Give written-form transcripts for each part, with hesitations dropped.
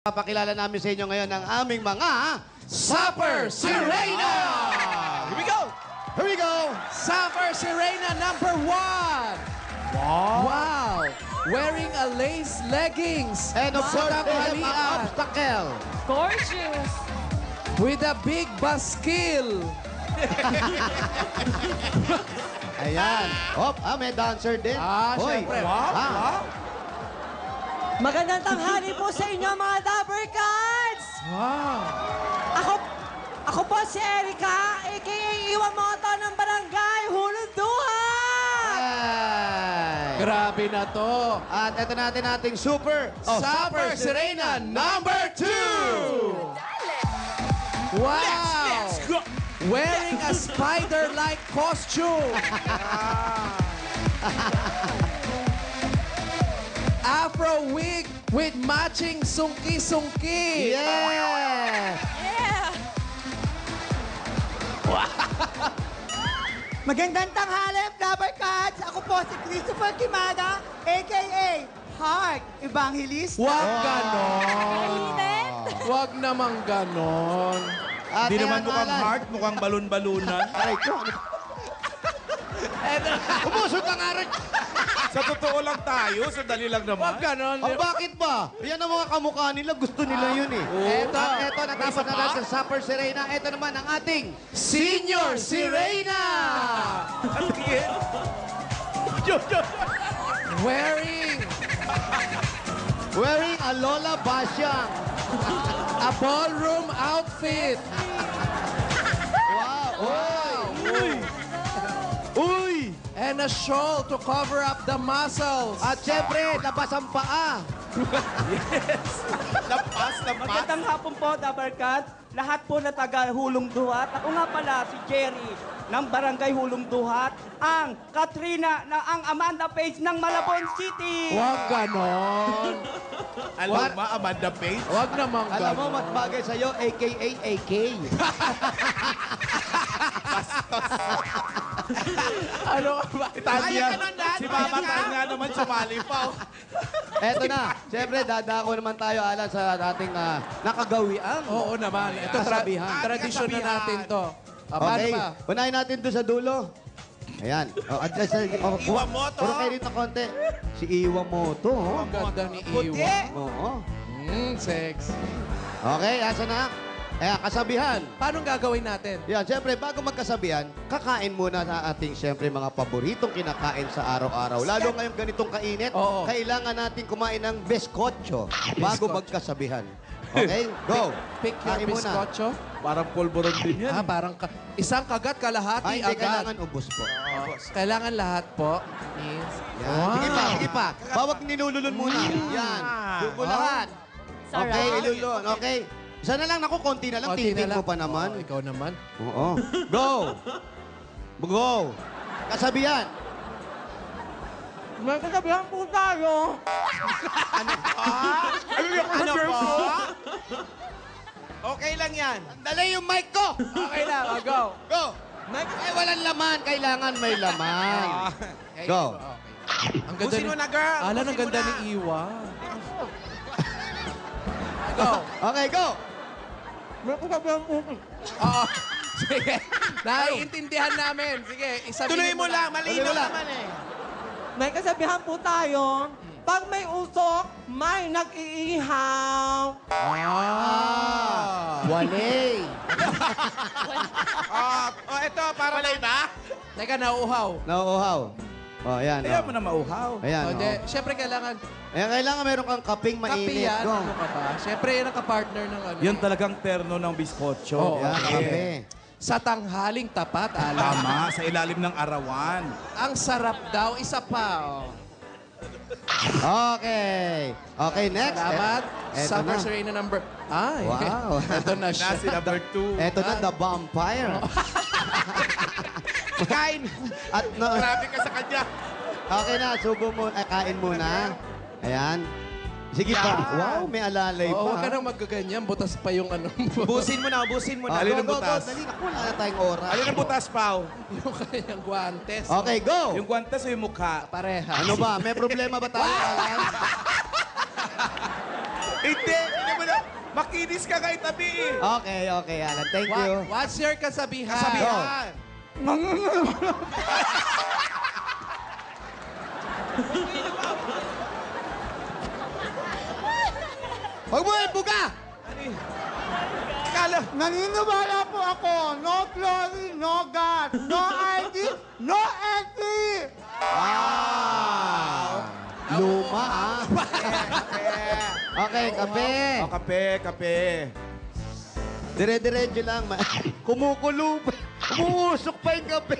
Papakilala namin sa inyo ngayon ang aming mga Supper Sirena! Here we go! Here we go! Supper Sirena number 1! Wow! Wearing a lace leggings. And of Sa course, they have tanghalian. ang obstacle. Gorgeous! With a big baskil. Ayan. May dancer din. Hoy. syempre. Ah. Magandang tanghali po sa inyo, mga Dabber Cards! Wow! Ako po si Erica, a.k.a. Iwamoto ng Barangay Hulunduhan! Ay. Grabe na to. At ito natin ating Supper Supper Sirena number 2! Wow! Wearing a spider-like costume. Afro wig with matching sungki-sungki. Yeah! Magandang tanghali, Dabber Cats! Ako po si Christopher Quimada, a.k.a. Heart Evangelista. Huwag ganon. Huwag naman ganon. At Hindi ayan, naman mukhang Alan. heart, mukhang balon-balunan. Aray ko. Umusot ka nga rin. Sa totoo lang tayo, sandali lang Huwag naman. ganon. Bakit ba? Yan ang mga kamukha nila. Gusto nila yun eh. Eto, natapos na lang sa Supper Sirena. Eto naman ang ating Senior Sirena! Wearing a Lola Basyang. a ballroom outfit. Wow! Uy! And a shawl to cover up the muscles. At syempre, labas ang paa. Magandang hapon po, Dabber Cats. Lahat po na taga Hulong Duhat. Ako nga pala si Jerry ng Barangay Hulong Duhat. Ang Katrina na ang Amanda Page ng Malabon City. Huwag ganon. Alam mo, Amanda Page? Huwag naman ganon. Alam mo, mas bagay sa'yo, a.k.a. AK. Ano ka ba? Italia. Si Mama Tay nga naman sumali pa. Eto na. Syempre, dadako naman tayo, Alan, sa ating nakagawian. Oo naman. Ito Kasabihan. tradisyon na natin to. Paano Okay, ba? unahin natin doon sa dulo. Ayan. Iwamoto. Puro kayo dito konti. Si Iwamoto. Oh. Ang ganda ni Iwa. Oo. Sex. Okay, asa na? Kasabihan. Paano gagawin natin? Yan, siyempre, bago magkasabihan, kakain muna sa ating, siyempre, mga paboritong kinakain sa araw-araw. Lalo ngayong ganitong kainit, Oo. kailangan natin kumain ng bizcocho bago magkasabihan. Okay? Go! Pick your Kain muna. bizcocho. Parang polvoron din yan. Parang isang kagat kalahati Ay, hindi, agad. kailangan ubos po. Kailangan lahat po. Yes. Yan. Sige pa, sige pa. Bawag ninululun muna. Yan. Doon po lahat. Okay, ilulun. Okay. Isa na lang, naku, konti na lang. Konti na Titig lang. mo pa naman. Ikaw naman. Oo. Go! Go! Kasabihan. May kasabihan po tayo. Ano po? Okay lang yan. Dali yung mic ko! Okay na, go. Go! Walang laman. Kailangan may laman. Go. Okay. Ang ganda Busin mo na, girl. Alan, ang Busin mo ganda na. ni Iwa. Go. Okay, go! May kasabihan po. Oo. Sige. Naiintindihan namin. Sige, isabihin Tuloy mo lang. Malinaw Tuloy mo lang. naman eh. May kasabihan po tayo. Pag may usok, may nag-iihaw. Wale. Ito, para Malay ba? Teka, nauuhaw. Nauuhaw. Oh, ayan. Kaya Oh. mo na mauhaw. Ayan, O, oh. di, Siyempre, kailangan Ayan, kailangan meron kang kaping kape mainit. yan. Go. Ano ka ba? Siyempre, yan ang kapartner ng ano. Yan talagang terno ng biskotso. Oo. Ayan, kape. Sa tanghaling tapat, Alan. Tama, sa ilalim ng arawan. Ang sarap daw. Isa pa, oh. Okay. Okay, next. Salamat. Eto Supper na. Serena number... Ay. Wow. Ito na siya. Nasi number 2. Eto na, the vampire. Kain. At Grabe ka sa kanya. okay na, subo mo, kain muna. Ayan. Sige pa. Wow, may alalay Oo, pa. huwag ka nang magaganyan. Butas pa yung ano mo. Busin mo na, busin mo na. Go, Alin ang go, go. butas? Dali, naku, wala na tayong oras. Alin ang butas, Pao? yung kanyang guantes. Okay, go! Yung guantes o yung mukha? Pareha. Ano ba? May problema ba tayo, Alan? Hindi mo na Makinis ka kay tabi eh. Okay, Alan. Thank you. What's your kasabihan? Kasabihan. Huwag mo buga! Kala. Naniniwala po ako, no glory, no God, no ID, no entry! Luma, ah. Okay, kape. Oh, kape. Dire-diretso lang. Kumukulo pa. Umuusok pa yung kape.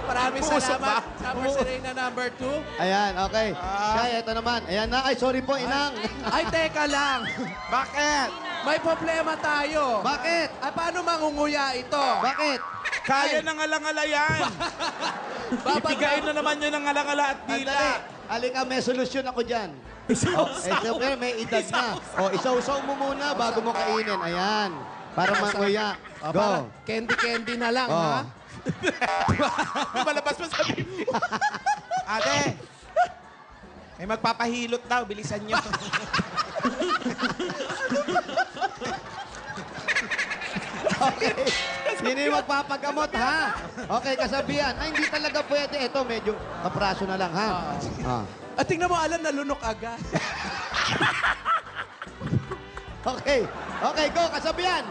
Maraming Pumusok salamat. ba? Summer Serena number 2. Ayan, okay. Kaya ito naman. Ayan na. Ay, sorry po, inang. Ay, teka lang. Bakit? May problema tayo. Bakit? Ay, paano mangunguya ito? Bakit? Kaya ng alangala yan. Ipigain na naman yun ng alangala at Andali. dila. Halika, may solusyon ako dyan. Siyempre, may edad na. Isaw-saw mo muna bago mo kainin. Ayan. Para manguya. O, Go. parang candy-candy na lang, Oh. ha? Malabas mo sa bibig. Ate, may magpapahilot daw. Bilisan nyo. Okay. Sino yung magpapagamot, ha? Okay, kasabihan. Ay, hindi talaga pwede. Ito, medyo kapraso na lang, ha? At tingnan mo, Alan, nalunok agad. Okay. Okay, go, kasabihan.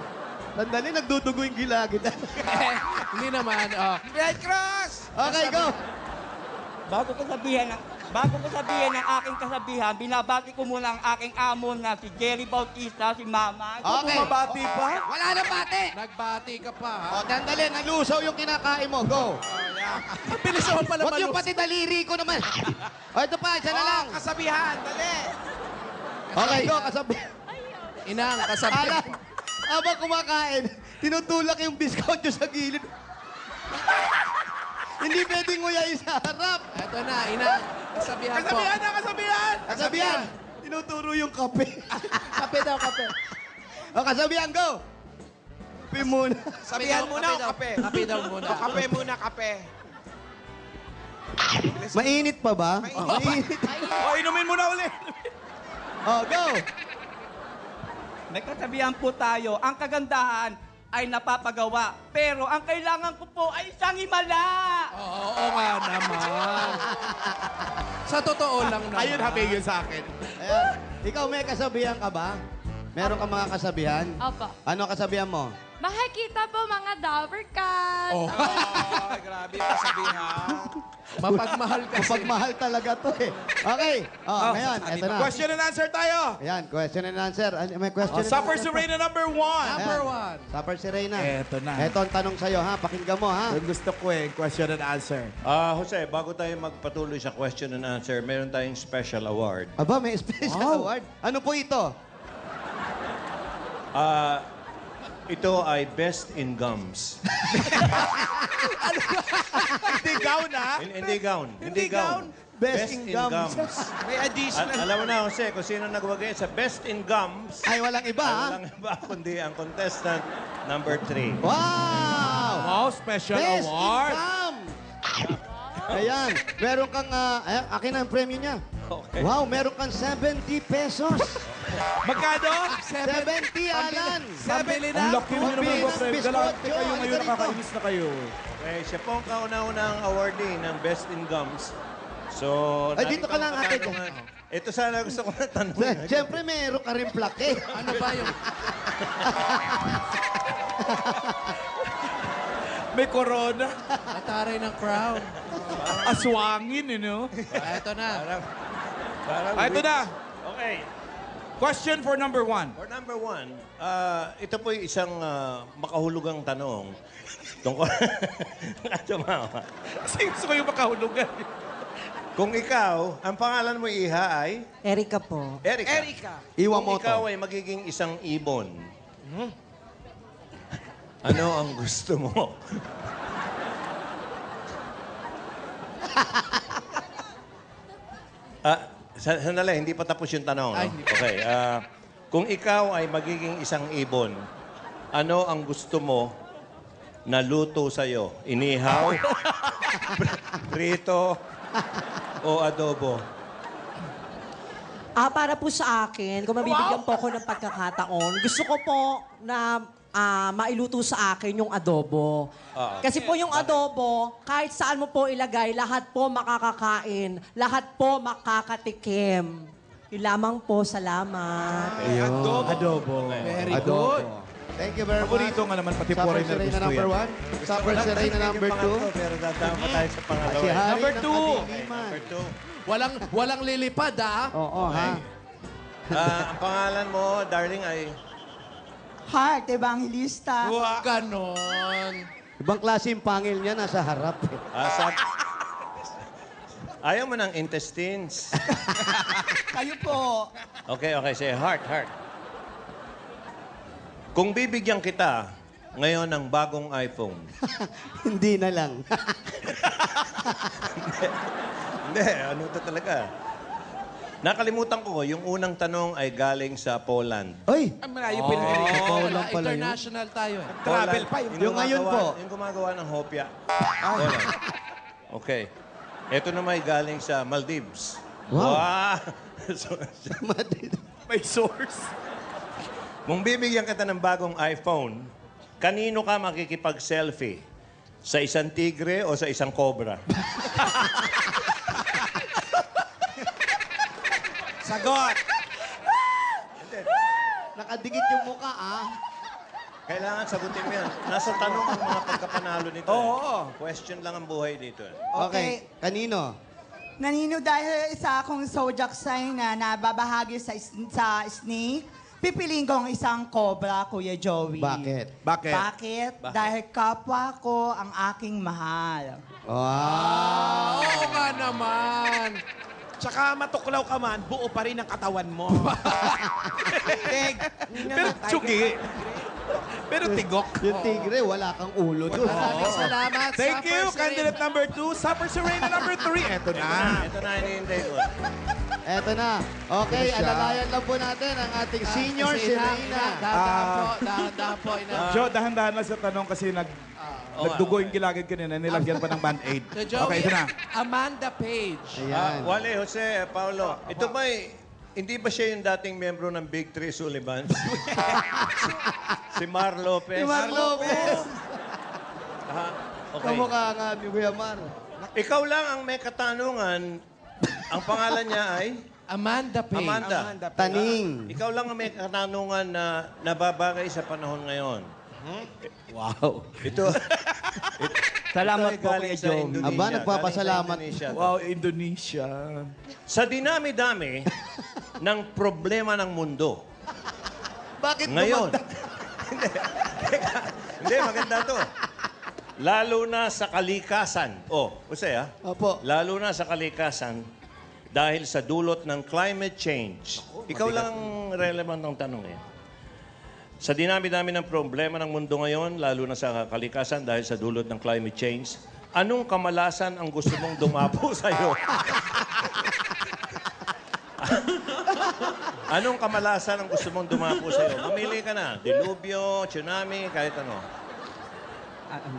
Sandali, nagdudugo yung gilagid. Hindi naman. Oh. Red Cross! Okay, go. Bago ko sabihin ang aking kasabihan, binabati ko muna ang aking amo na si Jerry Bautista, si Mama. Okay. Bumabati pa? Wala na bate. Nagbati ka pa, ha? O, sandali, nalusaw yung kinakain mo. Go. Ang bilis naman pala Huwag yung malus. pati daliri ko naman. O, ito pa, isa na lang. Kasabihan, dali. Okay, go, kasabihan. Inang, kasabi. Alam, habang kumakain, tinutulak yung biscuit nyo sa gilid. Hindi pwedeng nguyain sa harap. Eto na, Inang. Kasabihan po. Kasabihan na, kasabihan! Kasabihan, tinuturo yung kape. Kape daw, kape. O, kasabihan, go. Kape muna. Sabihan muna o daw. kape? Kape daw muna. Kape muna, kape. Mainit pa ba? Mainit. O, inumin mo na ulit. O, go. May kasabihan po tayo, ang kagandahan ay napapagawa. Pero ang kailangan ko po ay isang himala. Oo nga naman. Sa totoo lang naman. Ayun, habigin sa akin. Ayan. Ikaw, may kasabihan ka ba? Meron ka mga kasabihan? Opo. Ano kasabihan mo? Makikita po mga Dabber Cats. Oh. Oh, grabe yung kasabihan. Mapagmahal kasi. Pagmahal talaga to eh. Okay. Ngayon, eto na. Question and answer tayo. Ayan, question and answer. May question and Supper answer. Serena number 1. Number 1. Supper si Reyna. Eto na. Eto ang tanong sa'yo, ha? Pakinggan mo, ha? Yung gusto ko eh, question and answer. Jose, bago tayo magpatuloy sa question and answer, meron tayong special award. Aba, may special award. Ano po ito? Ito ay Best in Gums. Hindi gown ha? Hindi gown. Hindi gown. Best in Gums. May At additional. alam mo na, Jose, kung sino nagwagay sa Best in Gums, Ay, walang iba, ha? walang iba kundi ang contestant number 3. Wow! Wow, special Best award. income! Ayan, meron kang, ayan, akin na ang premyo niya. Okay. Wow, meron kang 70 pesos. Magkano? 70, Alan. Pambili na. Pambili ng biskotyo. Halika rito. na kayo. Okay, siya po ang kauna-unang awardee ng Best in Gums. So, Ay, dito ka lang, ate, katanungan. Ito sana gusto ko na tanongin. Siyempre, meron ka rin plaque. Ano ba yung... May corona. Nataray ng crown. Aswangin, you know? Eto na. Parang Ito na. Okay. Question for number 1. For number 1, ito po yung isang makahulugang tanong. Tungkol... Tumawa. Kasi gusto ko yung makahulugan. Kung ikaw, ang pangalan mo iha ay... Erika po. Erika. Erika. Iwamoto. Kung ikaw ay magiging isang ibon, ano ang gusto mo? Sandali, hindi pa tapos yung tanong. Ay, No? hindi pa. Okay. Kung ikaw ay magiging isang ibon, ano ang gusto mo na luto sa'yo? Inihaw? Prito? O adobo? Para po sa akin, kung mabibigyan po ako ng pagkakataon, gusto ko po na mailuto sa akin yung adobo. Kasi po yung adobo, kahit saan mo po ilagay, lahat po makakakain, lahat po makakatikim. Yun lamang po, salamat. Adobo. Very Adobo. good. Thank you very much. Paborito nga naman, pati Supper foreigner Serena gusto number yan. 1. Supper Serena number 2. Pero dadaan pa tayo sa pangalawa. Si Harry Number ng two. Kadiliman. Number 2. Walang lilipad, ah. Oo, ha? Ang pangalan mo, darling, ay... Heart Evangelista. Ganon. Ibang klase yung pangil niya, nasa harap. Eh. Ayaw mo ng intestines. Kayo po. Okay, say heart. Kung bibigyan kita ngayon ng bagong iPhone, Hindi na lang. hindi, ano to talaga? Nakalimutan ko, yung unang tanong ay galing sa Poland. Oy! Ang malayo pinagaling. Poland pala yun. International tayo, eh. Travel pa. Yung ngayon po. Yung gumagawa ng hopya. Poland. Okay. Ito naman ay galing sa Maldives. Wow. So, May source. kung bibigyan kita ng bagong iPhone, kanino ka makikipag-selfie? Sa isang tigre o sa isang cobra? Sagot. Nakadikit yung mukha, ah. Kailangan sagutin mo yan. Nasa tanong ang mga pagkapanalo nito. Oo. Question lang ang buhay dito. Okay. Kanino? Nanino dahil isa akong zodiac sign na nababahagi sa snake, pipiliin ko ang isang cobra, Kuya Joey. Bakit? Bakit? Dahil kapwa ko ang aking mahal. Wow! Oo nga naman. Tsaka matuklaw ka man, buo pa rin ang katawan mo. Pero tsugi. Pero tigok. Yung tigre, wala kang ulo doon. Maraming salamat. Thank you, Supper candidate number 2. Supper Serena number 3. Eto na. Ito na hinihintay ko. Eto na. Okay, Ito siya. alalayan lang po natin ang ating senior si Reina. Dahan-dahan po. Joe, dahan-dahan lang sa tanong kasi nagdugo yung gilagid kanina. Nilagyan pa ng band-aid. So, Joey, Okay, ito na. Amanda Page. Ayan. Wale, Jose, Paulo. Ito ba hindi ba siya yung dating membro ng Big Three Sullivan? Si Mar Lopez. Si Mar Lopez. Okay. Kamukha nga ni Kuya Mar. Ikaw lang ang may katanungan. Ang pangalan niya ay Amanda Page. Amanda. Taning. Ikaw lang ang may katanungan na nababagay sa panahon ngayon. Wow. Ito. Salamat ito ay po, galing Kuya sa Joe. Indonesia. Aba, nagpapasalamat. Galing sa Indonesia. Wow, Indonesia. Sa dinami-dami ng problema ng mundo, Bakit ngayon, hindi, maganda to. Lalo na sa kalikasan. Jose, Opo. Lalo na sa kalikasan dahil sa dulot ng climate change. Ikaw lang ang relevant ng tanong eh. Sa dinami-dami ng problema ng mundo ngayon, lalo na sa kalikasan dahil sa dulot ng climate change, anong kamalasan ang gusto mong dumapo sa'yo? Anong kamalasan ang gusto mong dumapo sa'yo? Mamili ka na. Dilubyo, tsunami, kahit ano.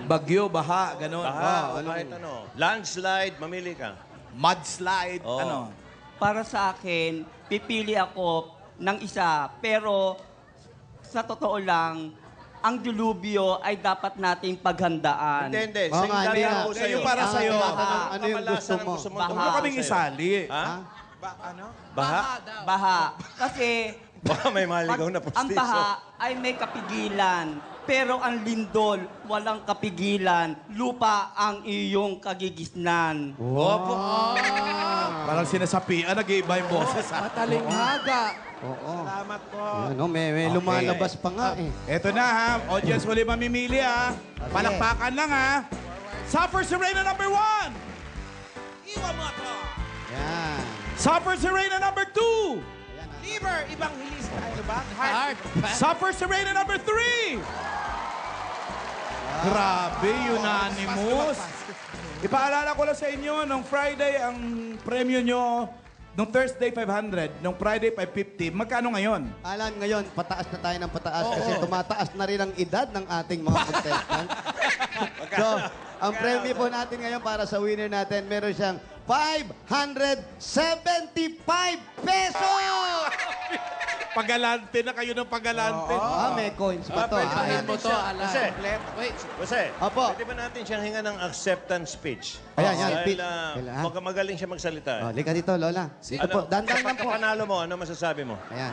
Bagyo, baha, gano'n. Baha, o kahit ano. Landslide, mamili ka. Mudslide, Oo. ano. Para sa akin, pipili ako ng isa, pero sa totoo lang, ang dilubyo ay dapat nating paghandaan. Hindi. Oo Sing nga, hindi dami nga. ako sa'yo. Yung para Ah, sa'yo. tinatanong, ano yung Kamalasan gusto ang mo? gusto mong Baha. Huwag dumapo kaming sa'yo. isali. Ha? Ano? Baha? Baha. Kasi Baka may maligaw na ang postiso. baha ay may kapigilan. Pero ang lindol, walang kapigilan. Lupa ang iyong kagigisnan. Opo. Parang sinasapian, nag-iiba yung boses. Mataling haga. Oo. Salamat po. Ano, may lumalabas pa nga eh. Eto na ha, audience huli mamimili ha. Palakpakan lang ha. Supper Serena number 1. Iwamoto. Yan. Supper Serena number 2. Liver, Evangelista. Ano ba? Heart. Supper Serena number 3. Grabe, unanimous. Ipaalala ko lang sa inyo, nung Friday, ang premyo nyo Nung Thursday, 500. Nung Friday, 550. Magkano ngayon? Alan, ngayon, pataas na tayo ng pataas kasi tumataas na rin ang edad ng ating mga contestants. So, ang premyo po natin ngayon para sa winner natin, meron siyang 575 pesos! Pagalante na kayo ng pagalante. May coins pa to. Bahin mo to, Alan. Jose, Wait. Jose, Opo. pwede ba natin siyang hinga ng acceptance speech? Ayan, yan. Dahil Kailangan. magaling siya magsalita. Lika dito, Lola. Ito po, dandan sa lang po. pagkapanalo mo, ano masasabi mo? Ayan.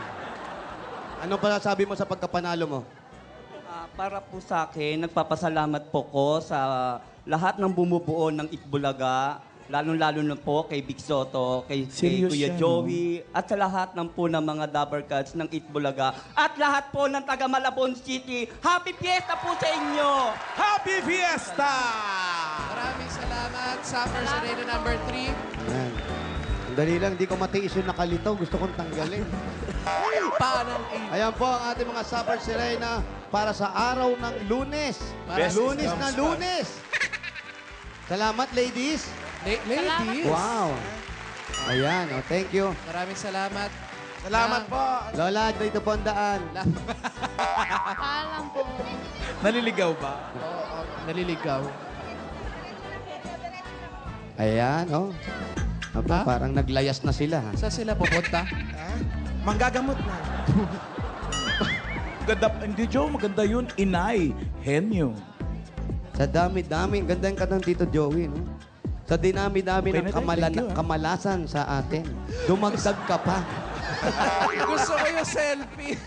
Ano pa sabi mo sa pagkapanalo mo? Para po sa akin, nagpapasalamat po ko sa lahat ng bumubuo ng Itbulaga, lalong-lalo na po kay Big Soto, kay Kuya Joey, at sa lahat ng po ng mga Dabber Cats ng Itbulaga, at lahat po ng taga Malabon City. Happy Fiesta po sa inyo! Happy Fiesta! Maraming salamat. Summer Serena number 3. Ayan. Ang dali lang, di ko matiis yung nakalitaw. Gusto kong tanggalin. Paanong Ayan po ang ating mga Supper Sirena para sa araw ng Lunes. Best Lunes comes na Lunes. Salamat, ladies. Ladies. Wow. Ayan, thank you. Maraming salamat. Salamat po. Lola, dito po ang daan. Paalam po. Naliligaw ba? Naliligaw. Ayan, Aba, parang naglayas na sila. Saan sila pupunta? Manggagamot na. Ganda, hindi Joe, maganda yun. Inay, henyo. Sa dami-dami, ang ganda yung kanang Tito Joey, no? Sa dinami-dami ng Thank you, kamalasan sa atin, dumagdag ka pa. Gusto ko yung selfie.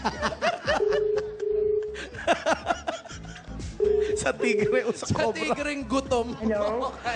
Sa tigre, Sa tigring gutom.